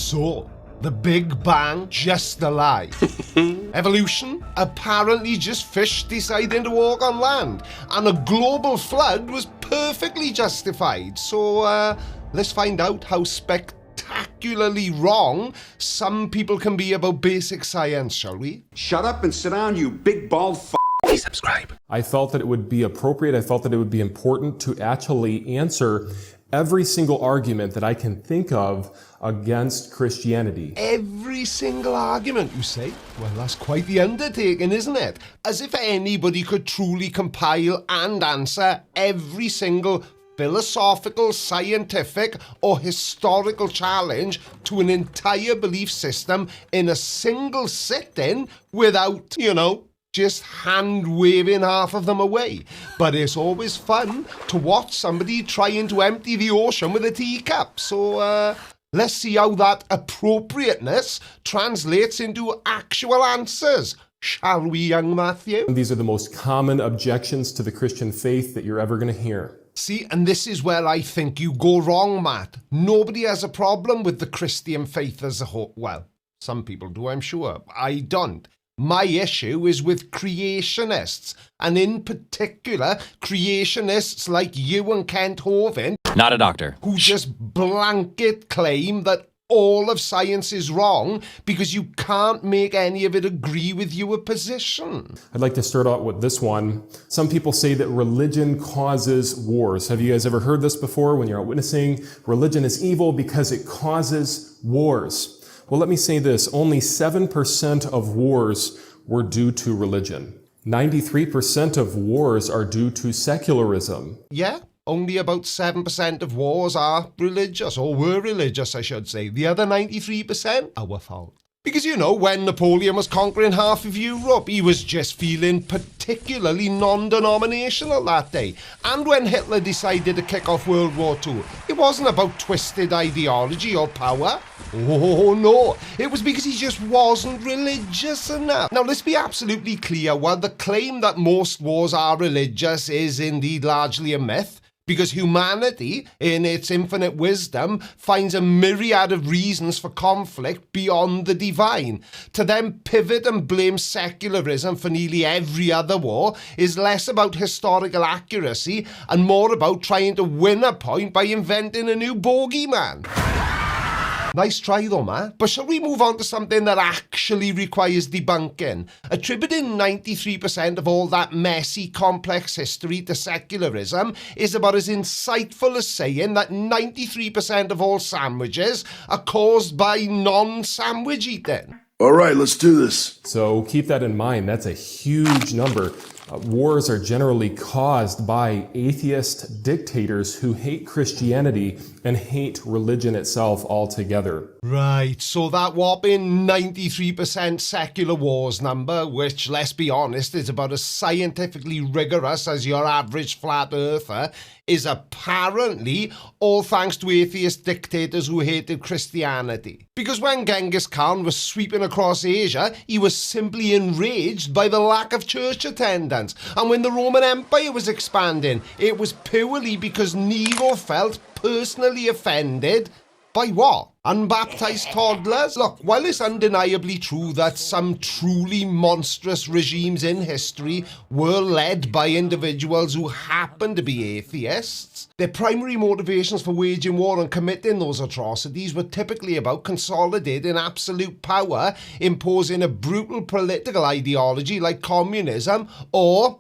So, the Big Bang, just a lie. Evolution? Apparently just fish deciding to walk on land. And a global flood was perfectly justified. So, let's find out how spectacularly wrong some people can be about basic science, shall we? Shut up and sit down, you big bald f***. Please subscribe. I felt that it would be appropriate, I felt that it would be important to actually answer every single argument that I can think of against Christianity. Every single argument, you say? Well, that's quite the undertaking, isn't it? As if anybody could truly compile and answer every single philosophical, scientific, or historical challenge to an entire belief system in a single sitting without, just hand-waving half of them away. But it's always fun to watch somebody trying to empty the ocean with a teacup. So let's see how that appropriateness translates into actual answers. Shall we, young Matthew? These are the most common objections to the Christian faith that you're ever going to hear. See, and this is where I think you go wrong, Matt. Nobody has a problem with the Christian faith as a whole. Well, some people do, I'm sure. I don't. My issue is with creationists, and in particular, creationists like you and Kent Hovind. Not a doctor. Who just blanket claim that all of science is wrong because you can't make any of it agree with your position. I'd like to start out with this one. Some people say that religion causes wars. Have you guys ever heard this before when you're out witnessing? Religion is evil because it causes wars. Well, let me say this. Only 7% of wars were due to religion. 93% of wars are due to secularism. Yeah? Only about 7% of wars are religious, or were religious, I should say. The other 93%, our fault. Because, when Napoleon was conquering half of Europe, he was just feeling particularly non-denominational that day. And when Hitler decided to kick off World War II, it wasn't about twisted ideology or power. Oh, no. It was because he just wasn't religious enough. Now, let's be absolutely clear. While the claim that most wars are religious is indeed largely a myth, because humanity, in its infinite wisdom, finds a myriad of reasons for conflict beyond the divine. To then pivot and blame secularism for nearly every other war is less about historical accuracy and more about trying to win a point by inventing a new bogeyman. Nice try though, Matt. But shall we move on to something that actually requires debunking? Attributing 93% of all that messy, complex history to secularism is about as insightful as saying that 93% of all sandwiches are caused by non-sandwich eating. All right, let's do this. So keep that in mind. That's a huge number. Wars are generally caused by atheist dictators who hate Christianity and hate religion itself altogether. Right, so that whopping 93% secular wars number, which, let's be honest, is about as scientifically rigorous as your average flat earther, is apparently all thanks to atheist dictators who hated Christianity. Because when Genghis Khan was sweeping across Asia, he was simply enraged by the lack of church attendance. And when the Roman Empire was expanding, it was purely because Nero felt personally offended by what? Unbaptized toddlers? Look, while it's undeniably true that some truly monstrous regimes in history were led by individuals who happened to be atheists, their primary motivations for waging war and committing those atrocities were typically about consolidating absolute power, imposing a brutal political ideology like communism, or,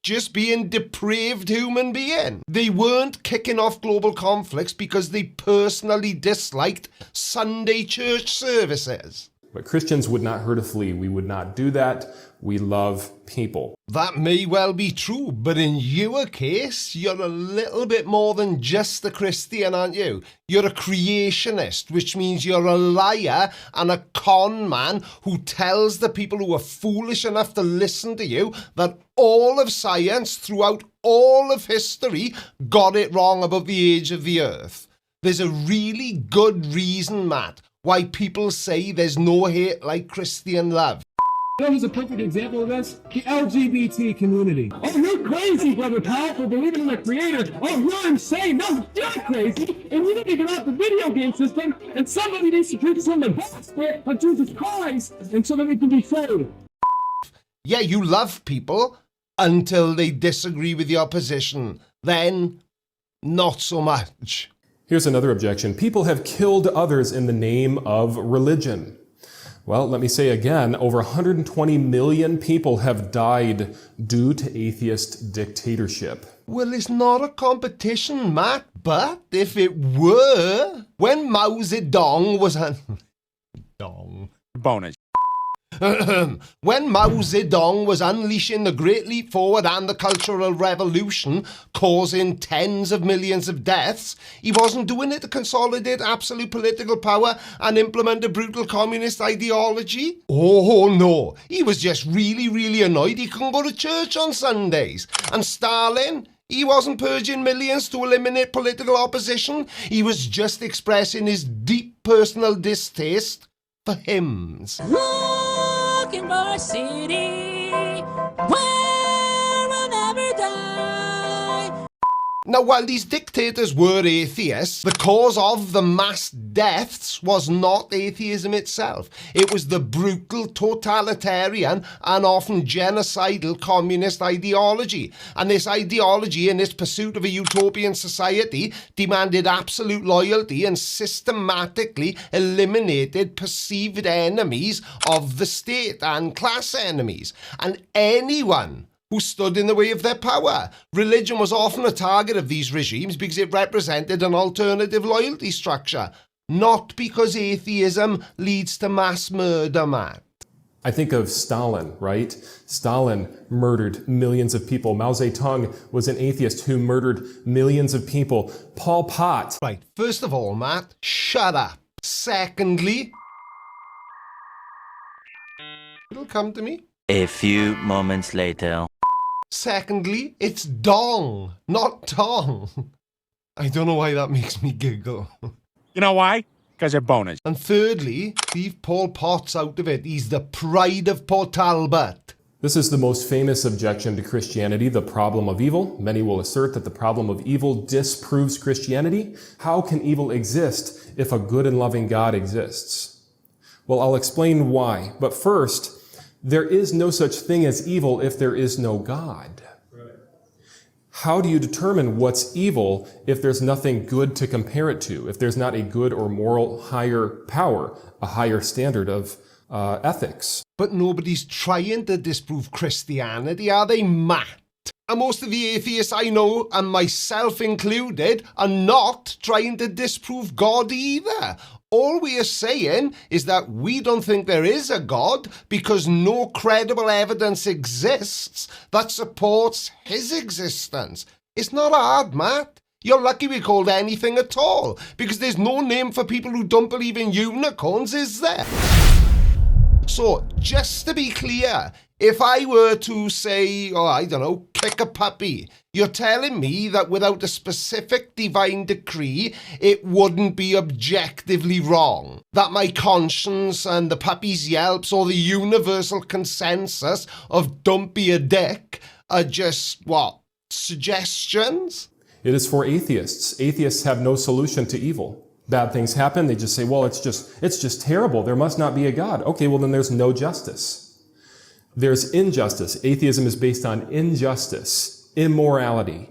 just being depraved human being. They weren't kicking off global conflicts because they personally disliked Sunday church services. But Christians would not hurt a flea. We would not do that. We love people. That may well be true, but in your case, you're a little bit more than just a Christian, aren't you? You're a creationist, which means you're a liar and a con man who tells the people who are foolish enough to listen to you that all of science throughout all of history got it wrong about the age of the earth. There's a really good reason, Matt, why people say there's no hate like Christian love. You know who's a perfect example of this? The LGBT community. Oh, you're crazy, Brother Powell, for believing in the Creator. Oh, you're insane. No, you're crazy. And you need to get off the video game system, and somebody needs to preach from the gospel of Jesus Christ, and so that we can be saved. Yeah, you love people until they disagree with your position. Then, not so much. Here's another objection. People have killed others in the name of religion. Well, let me say again, over 120 million people have died due to atheist dictatorship. Well, it's not a competition, Matt, but if it were, when Mao Zedong was Bonus. When Mao Zedong was unleashing the Great Leap Forward and the Cultural Revolution, causing tens of millions of deaths, he wasn't doing it to consolidate absolute political power and implement a brutal communist ideology. Oh no, he was just really annoyed he couldn't go to church on Sundays. And Stalin, he wasn't purging millions to eliminate political opposition. He was just expressing his deep personal distaste for hymns. Looking for a city where we'll never die. Now, while these dictators were atheists, the cause of the mass deaths was not atheism itself. It was the brutal, totalitarian, and often genocidal communist ideology. And this ideology, in its pursuit of a utopian society, demanded absolute loyalty and systematically eliminated perceived enemies of the state and class enemies. And anyone who stood in the way of their power. Religion was often a target of these regimes because it represented an alternative loyalty structure, not because atheism leads to mass murder, Matt. I think of Stalin, right? Stalin murdered millions of people. Mao Zedong was an atheist who murdered millions of people. Pol Pot. Right, first of all, Matt, shut up. Secondly, it'll come to me. A few moments later. Secondly, it's dong, not tong. I don't know why that makes me giggle. You know why? Because they're bonus. And thirdly, leave Pol Pot's out of it. He's the pride of Port Talbot. This is the most famous objection to Christianity, the problem of evil. Many will assert that the problem of evil disproves Christianity. How can evil exist if a good and loving God exists? Well, I'll explain why. But first, there is no such thing as evil if there is no God. Right. How do you determine what's evil if there's nothing good to compare it to, if there's not a good or moral higher power, a higher standard of ethics? But nobody's trying to disprove Christianity, are they, Matt? And most of the atheists I know, and myself included, are not trying to disprove God either. All we are saying is that we don't think there is a God because no credible evidence exists that supports his existence. It's not hard, Matt. You're lucky we're called anything at all, because there's no name for people who don't believe in unicorns, is there? So, just to be clear, if I were to say, I don't know, kick a puppy, you're telling me that without a specific divine decree, it wouldn't be objectively wrong. That my conscience and the puppy's yelps or the universal consensus of don't be a dick are just, suggestions? It is for atheists. Atheists have no solution to evil. Bad things happen, they just say, well, it's just terrible. There must not be a God. Okay, well then there's no justice. There's injustice. Atheism is based on injustice, immorality.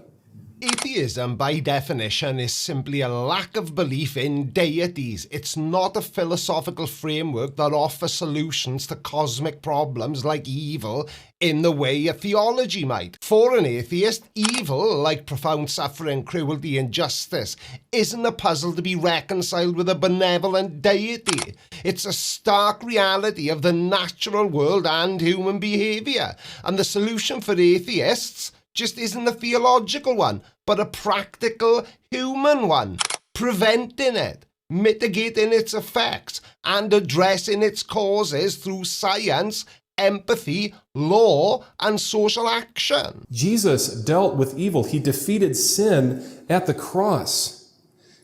Atheism, by definition, is simply a lack of belief in deities. It's not a philosophical framework that offers solutions to cosmic problems like evil in the way a theology might. For an atheist, evil, like profound suffering, cruelty, and injustice, isn't a puzzle to be reconciled with a benevolent deity. It's a stark reality of the natural world and human behavior. And the solution for atheists just isn't a theological one, but a practical human one, preventing it, mitigating its effects, and addressing its causes through science, empathy, law, and social action. Jesus dealt with evil. He defeated sin at the cross.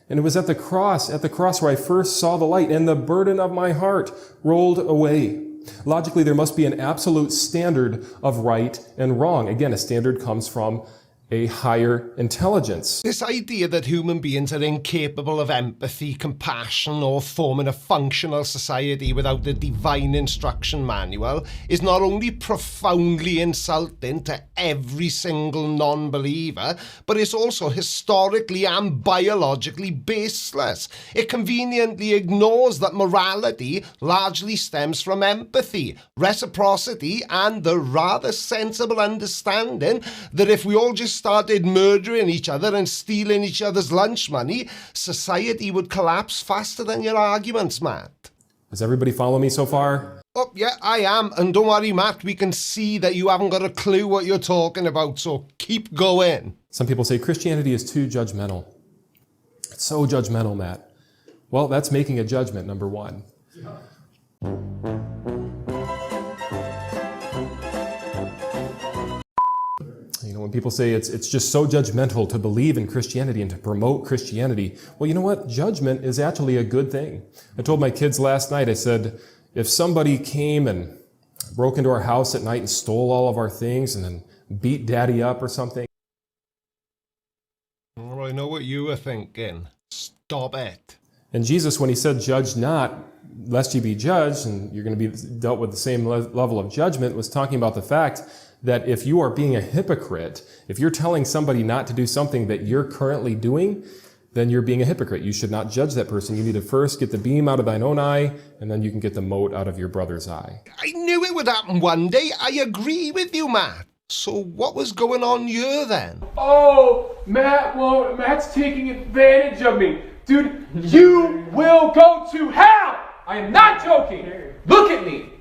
And it was at the cross where I first saw the light, and the burden of my heart rolled away. Logically, there must be an absolute standard of right and wrong. Again, a standard comes from a higher intelligence. This idea that human beings are incapable of empathy, compassion, or forming a functional society without a divine instruction manual is not only profoundly insulting to every single non-believer, but it's also historically and biologically baseless. It conveniently ignores that morality largely stems from empathy, reciprocity, and the rather sensible understanding that if we all just started murdering each other and stealing each other's lunch money, society would collapse faster than your arguments, Matt. Does everybody follow me so far? Oh, yeah, I am. And don't worry, Matt, we can see that you haven't got a clue what you're talking about, so keep going. Some people say Christianity is too judgmental. It's so judgmental, Matt. Well, that's making a judgment, number one. You know, when people say it's just so judgmental to believe in Christianity and to promote Christianity, well, you know what? Judgment is actually a good thing. I told my kids last night, I said, if somebody came and broke into our house at night and stole all of our things and then beat Daddy up or something. Well, I know what you were thinking. Stop it. And Jesus, when he said, judge not, lest ye be judged, and you're going to be dealt with the same level of judgment, was talking about the fact that if you are being a hypocrite, if you're telling somebody not to do something that you're currently doing, then you're being a hypocrite. You should not judge that person. You need to first get the beam out of thine own eye, and then you can get the mote out of your brother's eye. I knew it would happen one day. I agree with you, Matt. So what was going on here then? Oh, Matt's taking advantage of me. Dude, you will go to hell! I am not joking! Look at me!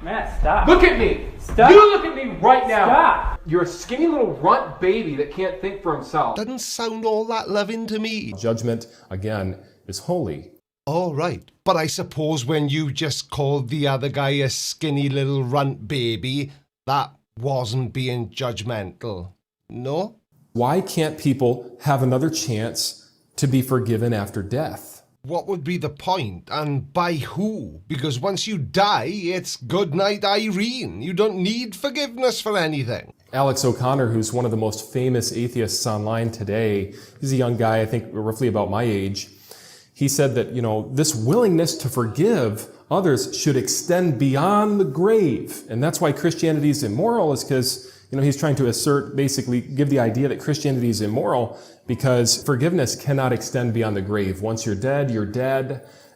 Matt, stop. Look at me! Stop. You look at me right now! Stop! You're a skinny little runt baby that can't think for himself. Doesn't sound all that loving to me. Judgment, again, is holy. All right, but I suppose when you just called the other guy a skinny little runt baby, that wasn't being judgmental, no? Why can't people have another chance to be forgiven after death? What would be the point, and by who? Because once you die, it's good night, Irene. You don't need forgiveness for anything. Alex O'Connor, who's one of the most famous atheists online today, he's a young guy, I think roughly about my age. He said that, this willingness to forgive others should extend beyond the grave. And that's why Christianity is immoral, is because, he's trying to basically give the idea that Christianity is immoral because forgiveness cannot extend beyond the grave. Once you're dead,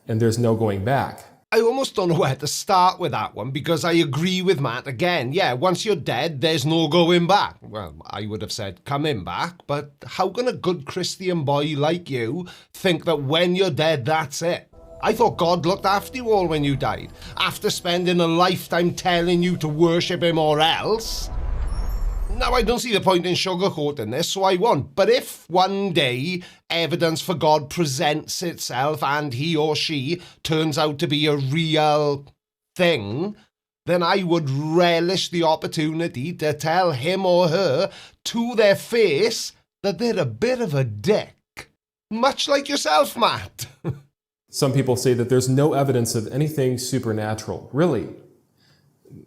and there's no going back. I almost don't know where to start with that one because I agree with Matt again. Yeah, once you're dead, there's no going back. Well, I would have said coming back, but how can a good Christian boy like you think that when you're dead, that's it? I thought God looked after you all when you died, after spending a lifetime telling you to worship him or else. Now, I don't see the point in sugarcoating this, so I won't. But if one day evidence for God presents itself and he or she turns out to be a real thing, then I would relish the opportunity to tell him or her to their face that they're a bit of a dick. Much like yourself, Matt. Some people say that there's no evidence of anything supernatural. Really?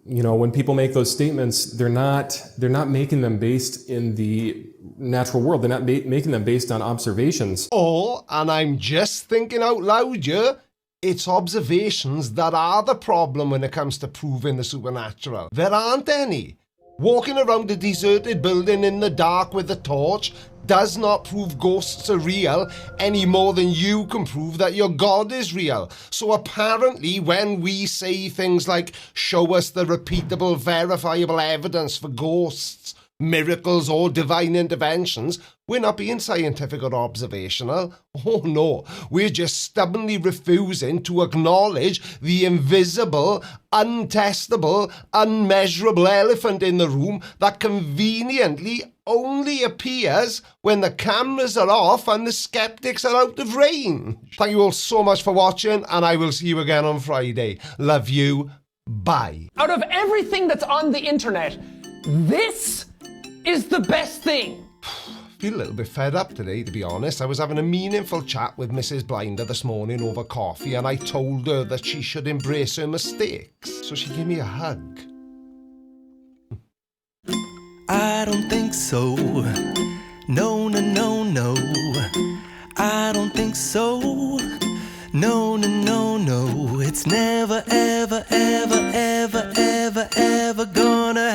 When people make those statements, they're not making them based in the natural world. They're not making them based on observations. And I'm just thinking out loud here, it's observations that are the problem when it comes to proving the supernatural. There aren't any. Walking around a deserted building in the dark with a torch does not prove ghosts are real any more than you can prove that your God is real. So apparently when we say things like, show us the repeatable, verifiable evidence for ghosts, miracles or divine interventions, we're not being scientific or observational. Oh no, we're just stubbornly refusing to acknowledge the invisible, untestable, unmeasurable elephant in the room that conveniently only appears when the cameras are off and the skeptics are out of range. Thank you all so much for watching, and I will see you again on Friday. Love you. Bye. Out of everything that's on the internet, this is the best thing. Feel a little bit fed up today, to be honest. I was having a meaningful chat with Mrs. Blinder this morning over coffee, and I told her that she should embrace her mistakes. So she gave me a hug. I don't think so. No, no, no, no. I don't think so. No, no, no, no. It's never, ever, ever, ever, ever, ever gonna